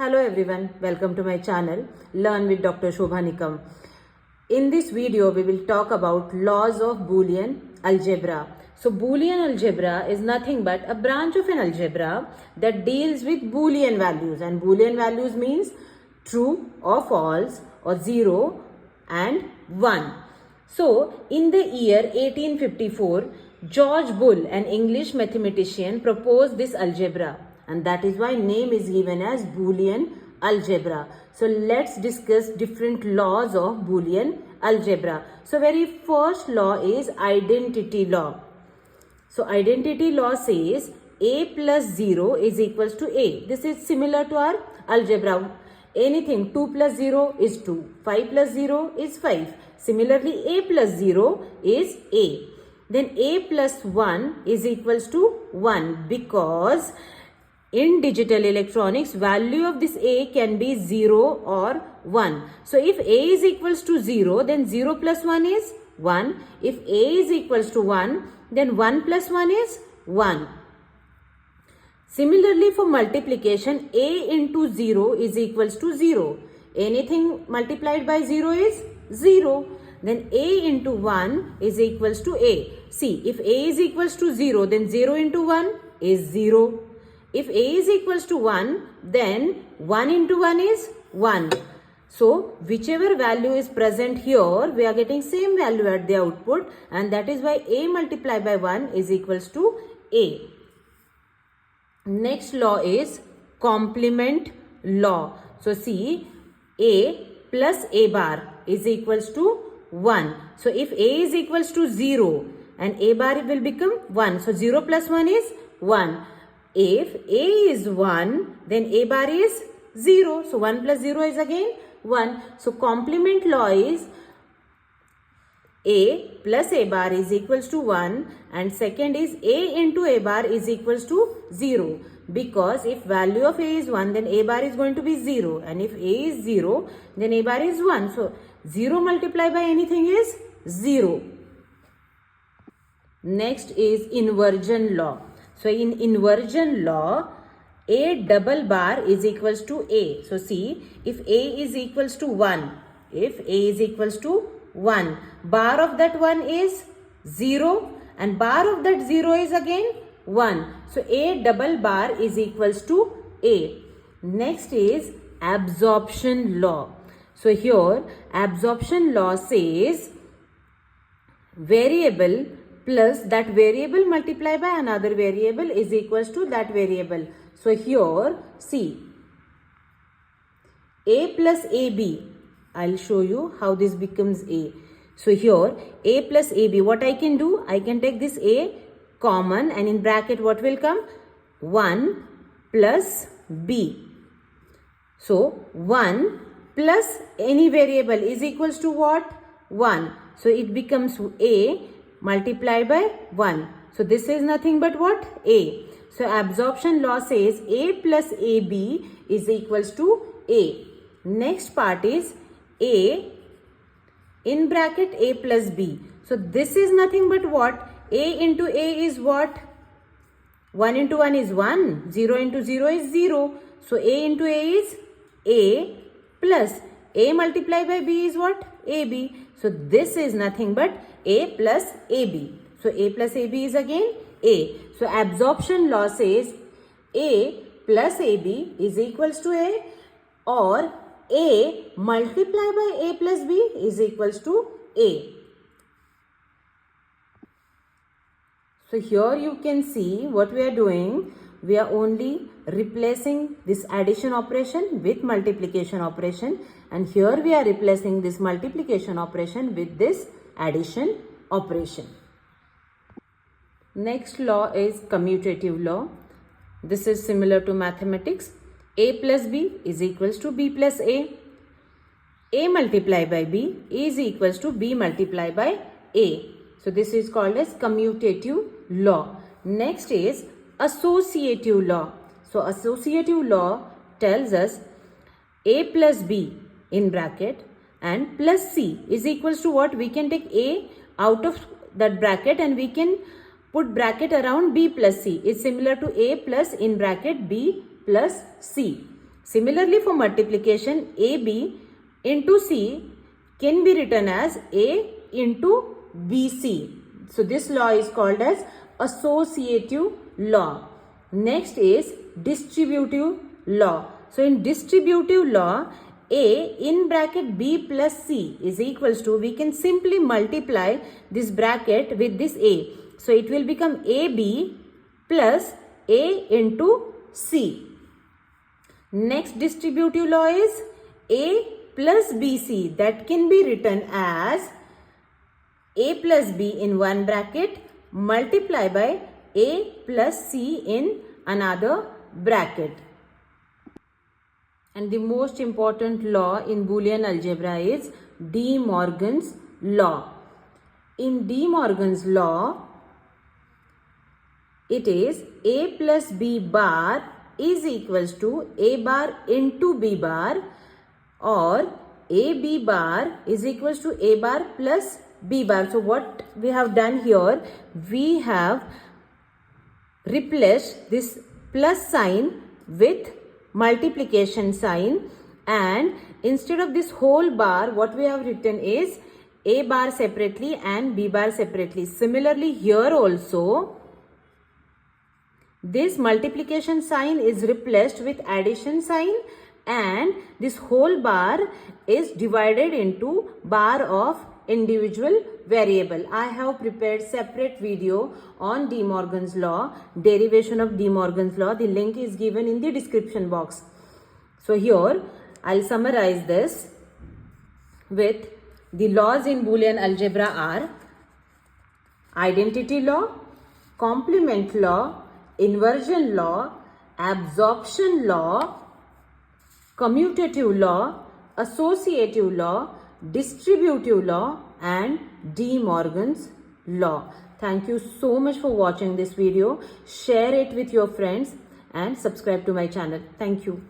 Hello everyone, welcome to my channel Learn with Dr. Shobha Nikam. In this video we will talk about laws of Boolean algebra. So Boolean algebra is nothing but a branch of an algebra that deals with Boolean values, and Boolean values means true or false or 0 and 1. So in the year 1854, George Boole, an English mathematician, proposed this algebra, and that is why name is given as Boolean algebra. So let's discuss different laws of Boolean algebra. So very first law is identity law. So identity law says a plus 0 is equals to a. This is similar to our algebra. Anything 2 plus 0 is 2, 5 plus 0 is 5. Similarly, a plus 0 is a. Then a plus 1 is equals to 1, because in digital electronics, value of this a can be 0 or 1. So if a is equals to 0, then 0 plus 1 is 1. If a is equals to 1, then 1 plus 1 is 1. Similarly, for multiplication, a into 0 is equals to 0. Anything multiplied by 0 is 0. Then a into 1 is equals to a. See, if a is equals to 0, then 0 into 1 is 0. If a is equals to 1, then 1 into 1 is 1. So, whichever value is present here, we are getting same value at the output, and that is why a multiplied by 1 is equals to a. Next law is complement law. So, see, a plus a bar is equals to 1. So, if a is equals to 0 and a bar will become 1. So, 0 plus 1 is 1. If a is 1, then a bar is 0. So, 1 plus 0 is again 1. So, complement law is a plus a bar is equals to 1, and second is a into a bar is equals to 0. Because if value of a is 1, then a bar is going to be 0. And if a is 0, then a bar is 1. So, 0 multiplied by anything is 0. Next is inversion law. So, in inversion law, a double bar is equals to a. So, see, if a is equals to 1, if a is equals to 1, bar of that 1 is 0 and bar of that 0 is again 1. So, a double bar is equals to a. Next is absorption law. So, here absorption law says variable plus that variable multiplied by another variable is equals to that variable. So, here see, a plus ab, I will show you how this becomes a. So, here a plus ab, what I can do? I can take this a common, and in bracket what will come? 1 plus b. So, 1 plus any variable is equals to what? 1. So, it becomes a multiplied by 1. So, this is nothing but what? A. So, absorption law says a plus ab is equals to a. Next part is a in bracket a plus b. So, this is nothing but what? A into a is what? 1 into 1 is 1. 0 into 0 is 0. So, a into a is a plus a multiplied by b is what? ab. So, this is nothing but a plus ab. So, a plus ab is again a. So, absorption law says a plus ab is equals to a, or a multiplied by a plus b is equals to a. So, here you can see what we are doing. We are only replacing this addition operation with multiplication operation, and here we are replacing this multiplication operation with this addition operation. Next law is commutative law. This is similar to mathematics. A plus b is equals to b plus a. A multiplied by b is equals to b multiplied by a. So, this is called as commutative law. Next is associative law. So, associative law tells us a plus b in bracket and plus c is equals to what? We can take a out of that bracket and we can put bracket around b plus c. It's similar to a plus in bracket b plus c. Similarly, for multiplication, AB into C can be written as A into BC. So this law is called as associative law. Next is distributive law. So in distributive law, A in bracket B plus C is equals to, we can simply multiply this bracket with this A. So it will become AB plus A into C. Next distributive law is A plus BC, that can be written as A plus B in one bracket multiply by A plus C in another bracket. And the most important law in Boolean algebra is De Morgan's law. In De Morgan's law, it is A plus B bar is equals to A bar into B bar, or AB bar is equals to A bar plus B bar. So what we have done here, we have replaced this plus sign with multiplication sign, and instead of this whole bar, what we have written is A bar separately and B bar separately. Similarly, here also this multiplication sign is replaced with addition sign, and this whole bar is divided into bar of individual variable. I have prepared separate video on De Morgan's law, derivation of De Morgan's law. The link is given in the description box. So here I'll summarize this with the laws in Boolean algebra are identity law, complement law, inversion law, absorption law, commutative law, associative law, distributive law, and De Morgan's law. Thank you so much for watching this video. Share it with your friends and subscribe to my channel. Thank you.